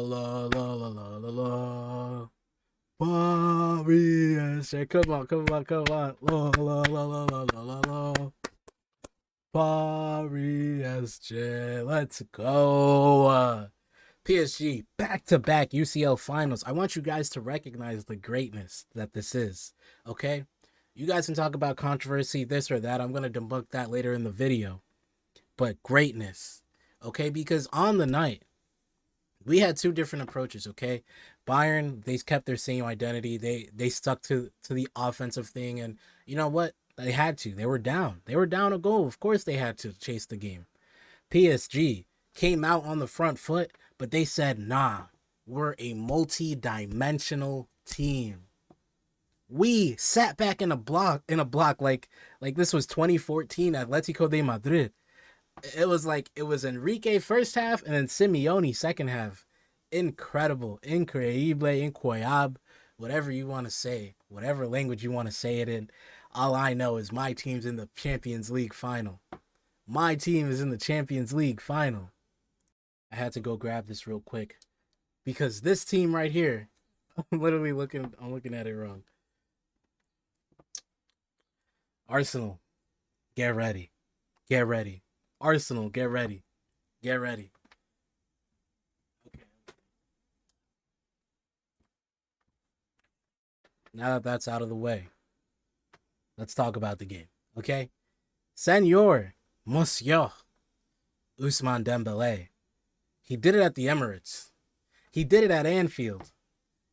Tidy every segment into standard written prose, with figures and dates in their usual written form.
La la la la la la. PSG. Come on, come on, come on. La la la la la la la la. PSG. Let's go. PSG back to back UCL finals. I want you guys to recognize the greatness that this is. Okay? You guys can talk about controversy, this or that. I'm going to debunk that later in the video. But greatness. Okay? Because on the night, we had two different approaches, okay? Bayern, they kept their same identity. They stuck to the offensive thing, and you know what? They had to. They were down. They were down a goal. Of course they had to chase the game. PSG came out on the front foot, but they said, "Nah, we're a multi-dimensional team." We sat back in a block like this was 2014 Atletico de Madrid. It was like it was Enrique first half and then Simeone second half. Incredible, increíble, incroyable, whatever you want to say, whatever language you want to say it in. All I know is my team's in the Champions League final. My team is in the Champions League final. I had to go grab this real quick because this team right here, I'm looking at it wrong. Arsenal, get ready. Get ready. Arsenal, get ready. Get ready. Okay. Now that that's out of the way, let's talk about the game. Okay? Senor, Monsieur, Ousmane Dembele. He did it at the Emirates. He did it at Anfield.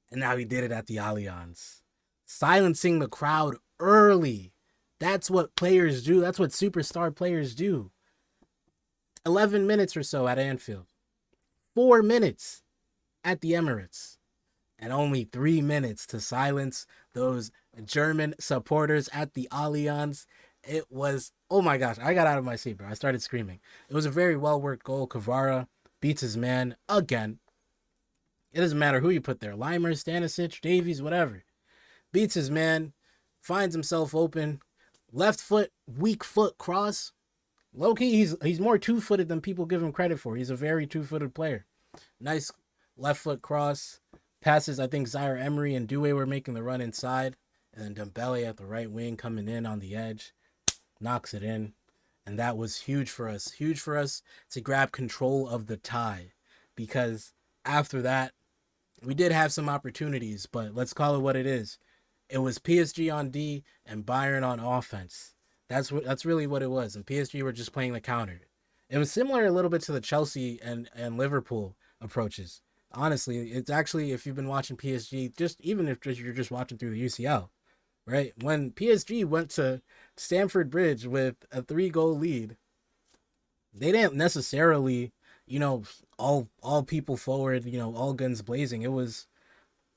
And now he did it at the Allianz. Silencing the crowd early. That's what players do. That's what superstar players do. 11 minutes or so at Anfield. 4 minutes at the Emirates. And only 3 minutes to silence those German supporters at the Allianz. It was, oh my gosh, I got out of my seat, bro. I started screaming. It was a very well-worked goal. Kvara beats his man again. It doesn't matter who you put there. Limer, Stanisic, Davies, whatever. Beats his man. Finds himself open. Left foot, weak foot cross. Low-key, he's more two-footed than people give him credit for. He's a very two-footed player. Nice left foot cross. Passes, I think Zaire Emery and Doué were making the run inside. And then Dembele at the right wing coming in on the edge. Knocks it in. And that was huge for us. Huge for us to grab control of the tie. Because after that, we did have some opportunities. But let's call it what it is. It was PSG on D and Bayern on offense. That's really what it was. And PSG were just playing the counter. It was similar a little bit to the Chelsea and Liverpool approaches. Honestly, it's actually, if you've been watching PSG, just even if you're just watching through the UCL, right? When PSG went to Stamford Bridge with a 3-goal lead, they didn't necessarily, all people forward, all guns blazing. It was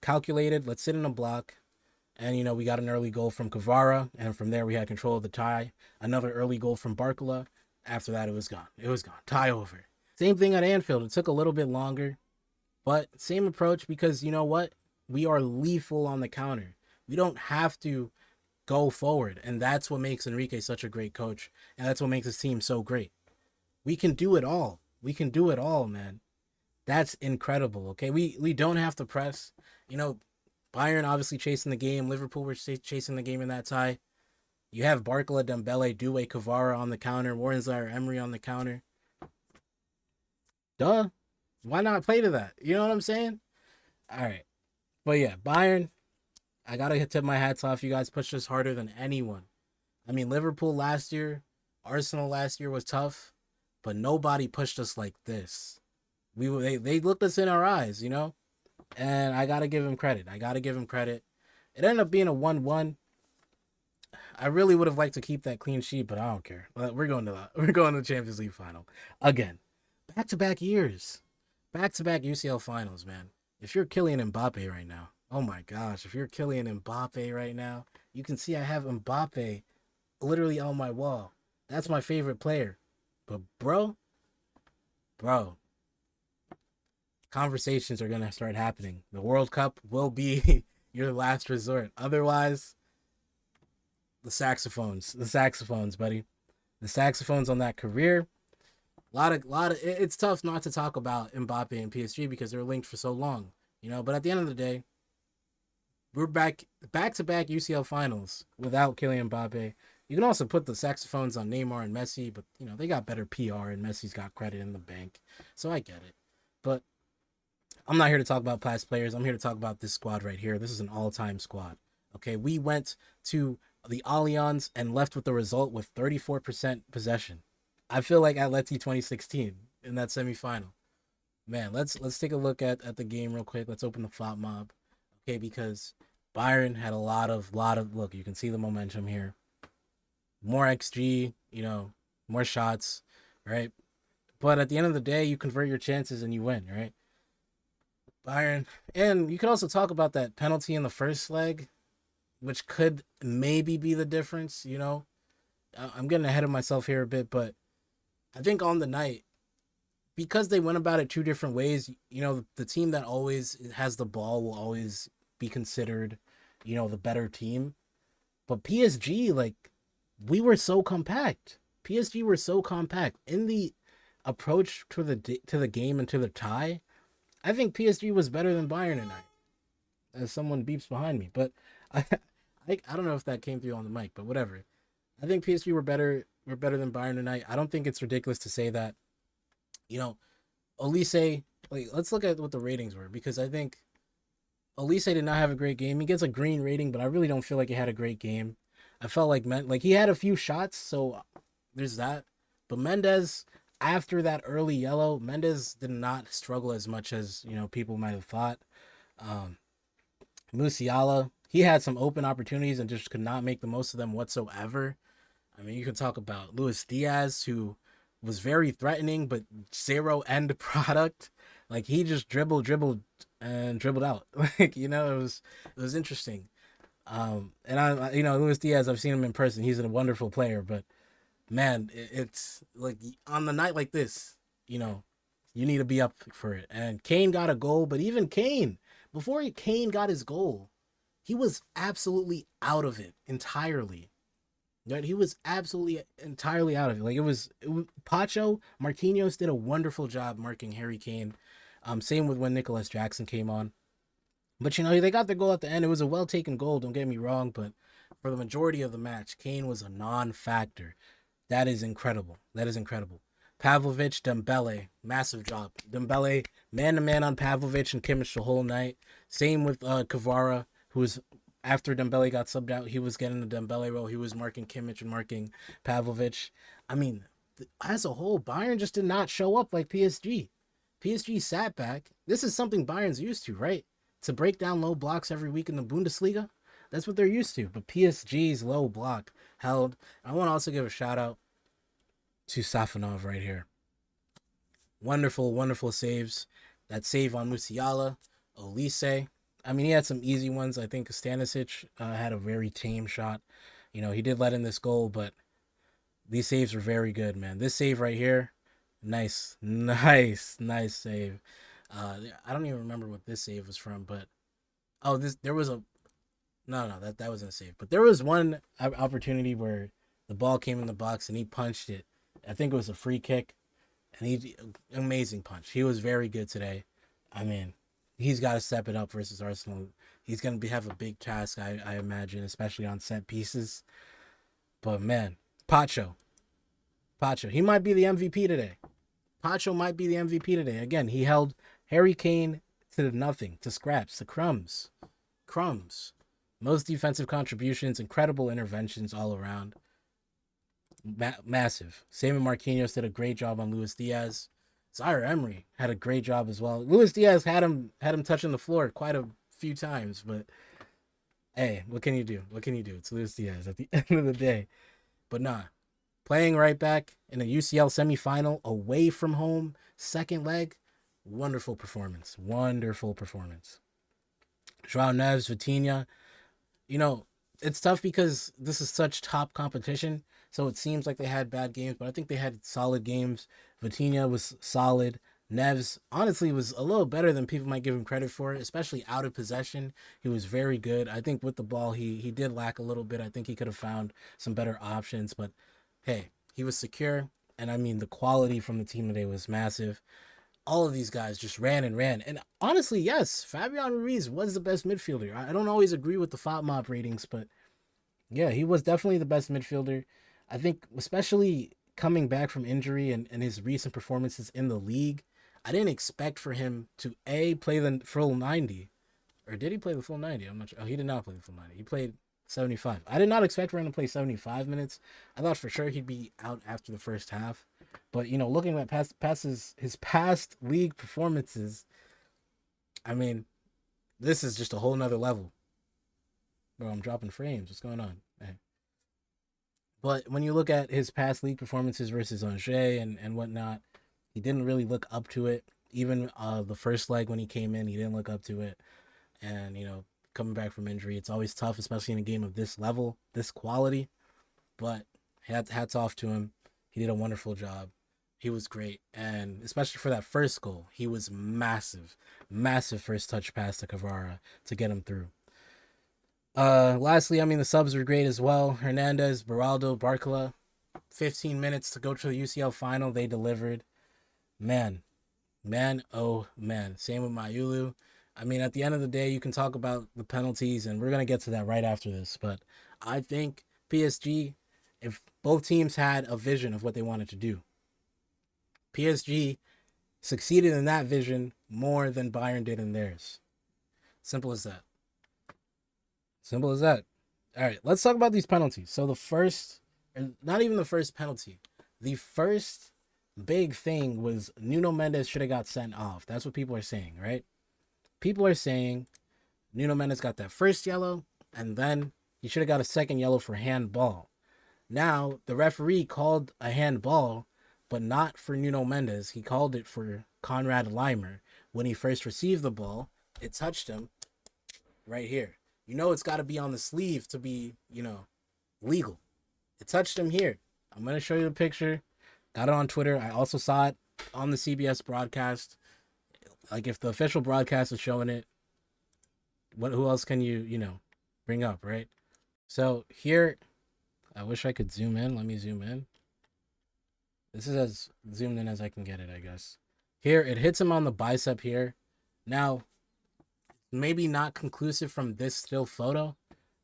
calculated. Let's sit in a block. And, we got an early goal from Kvara. And from there, we had control of the tie. Another early goal from Barcola. After that, it was gone. It was gone. Tie over. Same thing at Anfield. It took a little bit longer. But same approach because, you know what? We are lethal on the counter. We don't have to go forward. And that's what makes Enrique such a great coach. And that's what makes his team so great. We can do it all. We can do it all, man. That's incredible, okay? We don't have to press. Bayern obviously chasing the game. Liverpool were chasing the game in that tie. You have Barcola, Dembele, Doué, Kvara on the counter. Warren Zaire Emery on the counter. Duh. Why not play to that? You know what I'm saying? All right. But yeah, Bayern, I got to tip my hats off. You guys pushed us harder than anyone. I mean, Liverpool last year, Arsenal last year was tough, but nobody pushed us like this. They looked us in our eyes, And I got to give him credit. It ended up being a 1-1. I really would have liked to keep that clean sheet, but I don't care. We're going to the Champions League final again. Back-to-back years. Back-to-back UCL finals, man. If you're Kylian Mbappe right now, oh my gosh, if you're Kylian Mbappe right now, you can see I have Mbappe literally on my wall. That's my favorite player. But bro, conversations are going to start happening. The World Cup will be your last resort. Otherwise, the saxophones, buddy. The saxophones on that career. It's tough not to talk about Mbappe and PSG because they're linked for so long, But at the end of the day, we're back to back UCL finals without Kylian Mbappe. You can also put the saxophones on Neymar and Messi, but they got better PR and Messi's got credit in the bank, so I get it. But I'm not here to talk about past players. I'm here to talk about this squad right here. This is an all-time squad. Okay, we went to the Allianz and left with the result with 34% possession. I feel like Atleti 2016 in that semifinal. Man, let's take a look at the game real quick. Let's open the flop mob. Okay, because Bayern had a lot of look. You can see the momentum here. More XG, more shots, right? But at the end of the day, you convert your chances and you win, right? Bayern, and you could also talk about that penalty in the first leg, which could maybe be the difference. I'm getting ahead of myself here a bit, but I think on the night, because they went about it two different ways, the team that always has the ball will always be considered, the better team. But PSG, like, we were so compact. PSG were so compact in the approach to the game and to the tie. I think PSG was better than Bayern tonight. As someone beeps behind me, but I, I don't know if that came through on the mic, but whatever. I think PSG were better. Were better than Bayern tonight. I don't think it's ridiculous to say that. You know, Olise. Like, let's look at what the ratings were because I think Olise did not have a great game. He gets a green rating, but I really don't feel like he had a great game. I felt like he had a few shots, so there's that. But Mendes, after that early yellow, Mendes did not struggle as much as people might have thought. Um, Musiala, he had some open opportunities and just could not make the most of them whatsoever. I mean, you can talk about Luis Diaz, who was very threatening, but zero end product. Like, he just dribbled, and dribbled out. It was interesting. And Luis Diaz, I've seen him in person. He's a wonderful player, but man, it's like on the night like this, you know, you need to be up for it. And Kane got a goal, but even Kane, before Kane got his goal, he was absolutely out of it entirely. Right? He was absolutely entirely out of it. Like, it was Pacho Marquinhos did a wonderful job marking Harry Kane. Same with when Nicholas Jackson came on. But they got their goal at the end. It was a well taken goal, don't get me wrong, but for the majority of the match, Kane was a non factor. That is incredible. That is incredible. Pavlovic, Dembele, massive job. Dembele, man to man on Pavlovic and Kimmich the whole night. Same with Kvara, who was after Dembele got subbed out, he was getting the Dembele role. He was marking Kimmich and marking Pavlovic. I mean, as a whole, Bayern just did not show up like PSG. PSG sat back. This is something Bayern's used to, right? To break down low blocks every week in the Bundesliga. That's what they're used to. But PSG's low block held. I want to also give a shout out to Safonov right here. Wonderful, wonderful saves. That save on Musiala, Olise. I mean, he had some easy ones. I think Stanisic had a very tame shot. He did let in this goal, but these saves were very good, man. This save right here, nice, nice, nice save. I don't even remember what this save was from, but there was a no, that wasn't a save, but there was one opportunity where the ball came in the box and he punched it. I think it was a free kick, and he amazing punch. He was very good today. I mean, he's got to step it up versus Arsenal. He's gonna have a big task, I imagine, especially on set pieces. But man, Pacho, he might be the MVP today. Pacho might be the MVP today. Again, he held Harry Kane to nothing, to scraps, to crumbs. Crumbs. Most defensive contributions, incredible interventions all around. Massive. Same with Marquinhos did a great job on Luis Diaz. Zaire Emery had a great job as well. Luis Diaz had him touching the floor quite a few times, but hey, what can you do? What can you do? It's Luis Diaz at the end of the day. But nah, playing right back in a UCL semifinal away from home, second leg, wonderful performance. Wonderful performance. Joao Neves, Vitinha, it's tough because this is such top competition. So it seems like they had bad games, but I think they had solid games. Vitinha was solid. Neves, honestly, was a little better than people might give him credit for, especially out of possession. He was very good. I think with the ball, he did lack a little bit. I think he could have found some better options, but hey, he was secure. And I mean, the quality from the team today was massive. All of these guys just ran and ran. And honestly, yes, Fabian Ruiz was the best midfielder. I don't always agree with the FOTMOP ratings, but yeah, he was definitely the best midfielder. I think, especially coming back from injury and his recent performances in the league, I didn't expect for him to play the full 90. Or did he play the full 90? I'm not sure. Oh, he did not play the full 90. He played 75. I did not expect for him to play 75 minutes. I thought for sure he'd be out after the first half. But, looking at his past league performances, I mean, this is just a whole nother level. Bro, I'm dropping frames. What's going on? Hey. But when you look at his past league performances versus Angers and whatnot, he didn't really look up to it. Even the first leg when he came in, he didn't look up to it. And, coming back from injury, it's always tough, especially in a game of this level, this quality. But hats off to him. He did a wonderful job. He was great. And especially for that first goal, he was massive. Massive first touch pass to Kvara to get him through. Lastly, I mean, the subs were great as well. Hernandez, Beraldo, Barcola, 15 minutes to go to the UCL final. They delivered. Man, oh man. Same with Mayulu. I mean, at the end of the day, you can talk about the penalties, and we're going to get to that right after this. But I think PSG, if both teams had a vision of what they wanted to do, PSG succeeded in that vision more than Bayern did in theirs. Simple as that. Simple as that. All right, let's talk about these penalties. So the first, not even the first penalty, the first big thing was Nuno Mendes should have got sent off. That's what people are saying, right? People are saying Nuno Mendes got that first yellow, and then he should have got a second yellow for handball. Now, the referee called a handball, but not for Nuno Mendes. He called it for Konrad Leimer. When he first received the ball, it touched him right here. It's got to be on the sleeve to be, legal. It touched him here. I'm going to show you the picture. Got it on Twitter. I also saw it on the CBS broadcast. Like, if the official broadcast is showing it, who else can you, bring up, right? So here, I wish I could zoom in. Let me zoom in. This is as zoomed in as I can get it, I guess. Here, it hits him on the bicep here. Now, maybe not conclusive from this still photo,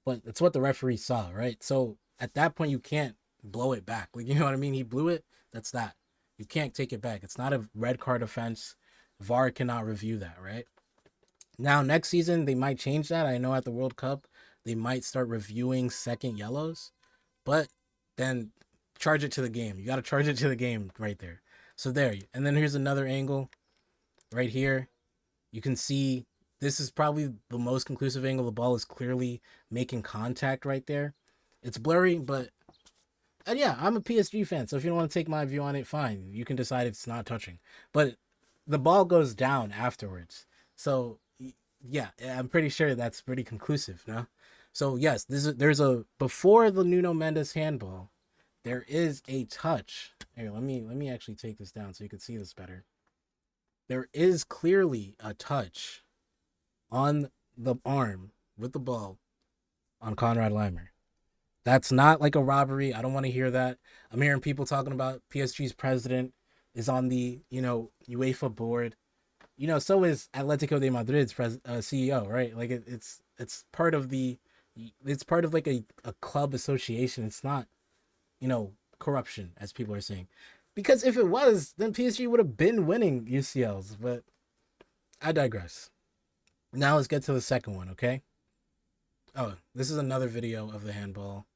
but it's what the referee saw, right? So at that point, you can't blow it back. Like, you know what I mean? He blew it. That's that. You can't take it back. It's not a red card offense. VAR cannot review that, right? Now, next season, they might change that. I know at the World Cup, they might start reviewing second yellows, but then charge it to the game. You got to charge it to the game right there. So there. And then here's another angle right here. You can see this is probably the most conclusive angle. The ball is clearly making contact right there. It's blurry, but and yeah, I'm a PSG fan, so if you don't want to take my view on it, fine. You can decide it's not touching. But the ball goes down afterwards. So yeah, I'm pretty sure that's pretty conclusive, no? So yes, there's a before the Nuno Mendes handball, there is a touch. Here, let me actually take this down so you can see this better. There is clearly a touch on the arm with the ball on Konrad Leimer. That's not like a robbery. I don't want to hear that. I'm hearing people talking about PSG's president is on the, UEFA board. So is Atletico de Madrid's CEO, right? Like it's part of like a club association. It's not, corruption, as people are saying. Because if it was, then PSG would have been winning UCLs. But I digress. Now let's get to the second one, okay? Oh, this is another video of the handball.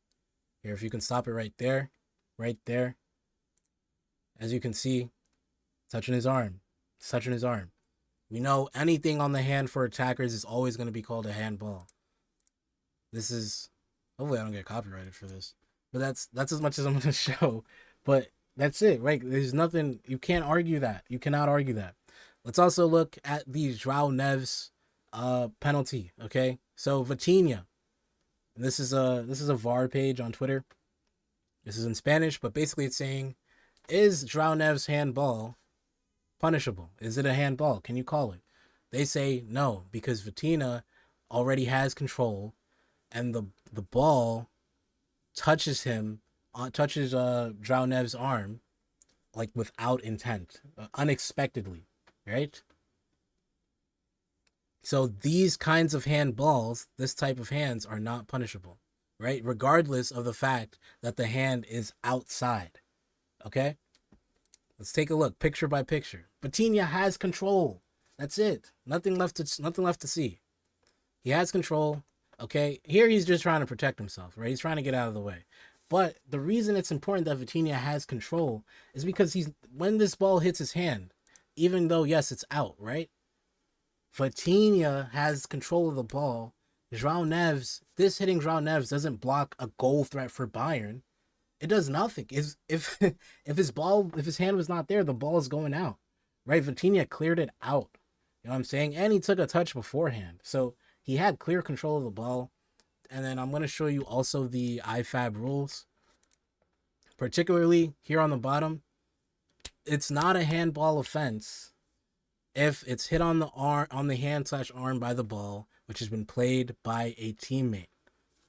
Here, if you can stop it right there. Right there. As you can see, touching his arm. It's touching his arm. We know anything on the hand for attackers is always going to be called a handball. This is... Hopefully I don't get copyrighted for this. But that's as much as I'm going to show. But that's it, right? There's nothing... You can't argue that. You cannot argue that. Let's also look at the João Neves penalty, okay? So Vitinha. This is a VAR page on Twitter. This is in Spanish, but basically it's saying, is João Neves' handball punishable? Is it a handball? Can you call it? They say no, because Vitinha already has control, and the ball touches João Neves' arm, like without intent, unexpectedly, right? So these kinds of handballs, this type of hands, are not punishable, right? Regardless of the fact that the hand is outside. Okay? Let's take a look, picture by picture. Vitinha has control. That's it. Nothing left to see. He has control. Okay? Here he's just trying to protect himself, right? He's trying to get out of the way. But the reason it's important that Vitinha has control is because when this ball hits his hand, even though yes, it's out, right? Vitinha has control of the ball. João Neves, this hitting João Neves doesn't block a goal threat for Bayern. It does nothing. If if his hand was not there, the ball is going out. Right? Vitinha cleared it out. You know what I'm saying? And he took a touch beforehand. So he had clear control of the ball. And then I'm going to show you also the IFAB rules. Particularly here on the bottom, it's not a handball offense if it's hit on the arm, on the hand/arm by the ball, which has been played by a teammate.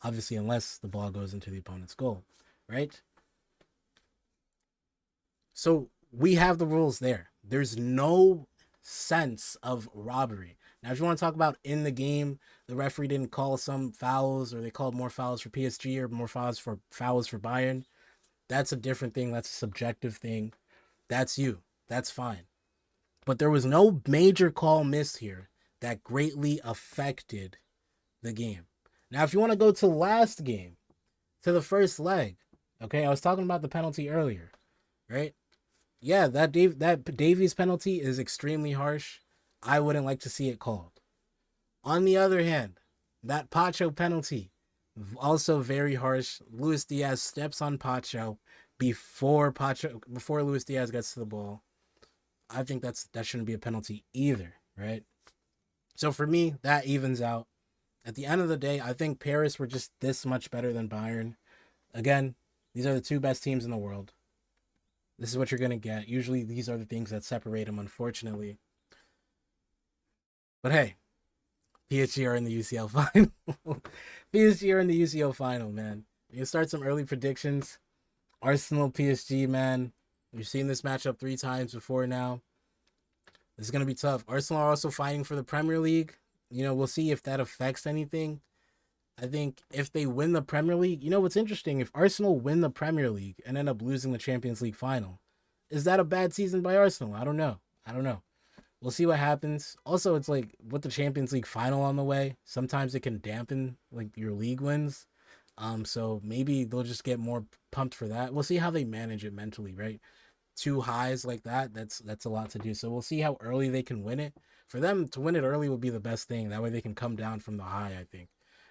Obviously, unless the ball goes into the opponent's goal, right? So we have the rules there. There's no sense of robbery. Now, if you want to talk about in the game, the referee didn't call some fouls, or they called more fouls for PSG or more fouls for Bayern. That's a different thing. That's a subjective thing. That's you. That's fine. But there was no major call missed here that greatly affected the game. Now, if you want to go to last game, to the first leg, okay, I was talking about the penalty earlier, right? Yeah, that Davies penalty is extremely harsh. I wouldn't like to see it called. On the other hand, that Pacho penalty, also very harsh. Luis Diaz steps on Pacho before Luis Diaz gets to the ball. I think that shouldn't be a penalty either, right? So for me, that evens out. At the end of the day, I think Paris were just this much better than Bayern. Again, these are the two best teams in the world. This is what you're going to get. Usually these are the things that separate them, unfortunately. But hey, PSG are in the UCL final. PSG are in the UCL final, man. You can start some early predictions. Arsenal, PSG, man. We've seen this matchup 3 times before now. This is going to be tough. Arsenal are also fighting for the Premier League. You know, we'll see if that affects anything. I think if they win the Premier League, you know what's interesting? If Arsenal win the Premier League and end up losing the Champions League final, is that a bad season by Arsenal? I don't know. We'll see what happens. Also, it's like with the Champions League final on the way, sometimes it can dampen like your league wins. So maybe they'll just get more pumped for that. We'll see how they manage it mentally, right? 2 highs like that's a lot to do. So we'll see how early they can win it. For them to win it early would be the best thing. That way they can come down from the high, I think.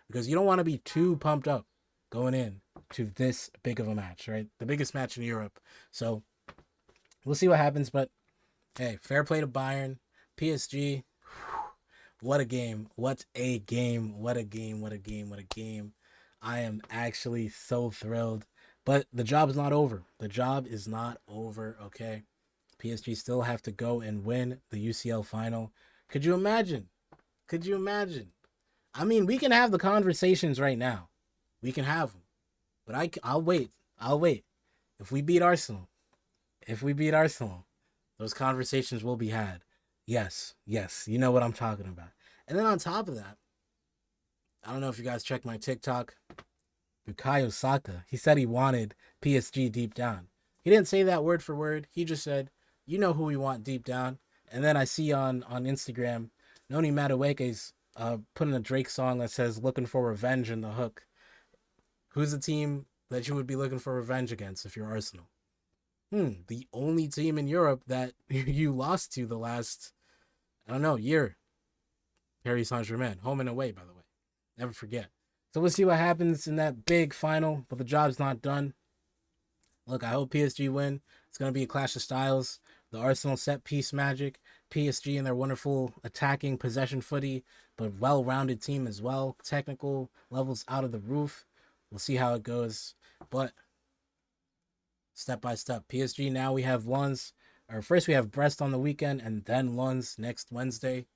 Because you don't want to be too pumped up going in to this big of a match, right? The biggest match in Europe. So we'll see what happens, but hey, fair play to Bayern. PSG, what a game. What a game. What a game. What a game. What a game. I am actually so thrilled. But the job is not over. The job is not over, okay? PSG still have to go and win the UCL final. Could you imagine? Could you imagine? I mean, we can have the conversations right now. We can have them. But I'll wait. I'll wait. If we beat Arsenal, those conversations will be had. Yes, you know what I'm talking about. And then on top of that, I don't know if you guys checked my TikTok. Bukayo Saka, he said he wanted PSG deep down. He didn't say that word for word. He just said, you know who we want deep down. And then I see on Instagram, Noni Madueke's putting a Drake song that says looking for revenge in the hook. Who's the team that you would be looking for revenge against if you're Arsenal? The only team in Europe that you lost to the last, I don't know, year. Paris Saint-Germain, home and away, by the way. Never forget. So we'll see what happens in that big final, but the job's not done. Look, I hope PSG win. It's going to be a clash of styles. The Arsenal set piece magic, PSG and their wonderful attacking possession footy, but well-rounded team as well. Technical levels out of the roof. We'll see how it goes. But step by step, PSG now we have Lens. Or first we have Brest on the weekend and then Lens next Wednesday.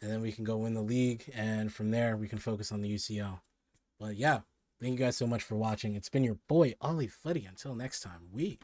And then we can go win the league. And from there, we can focus on the UCL. But yeah, thank you guys so much for watching. It's been your boy, Ollie Footy. Until next time, we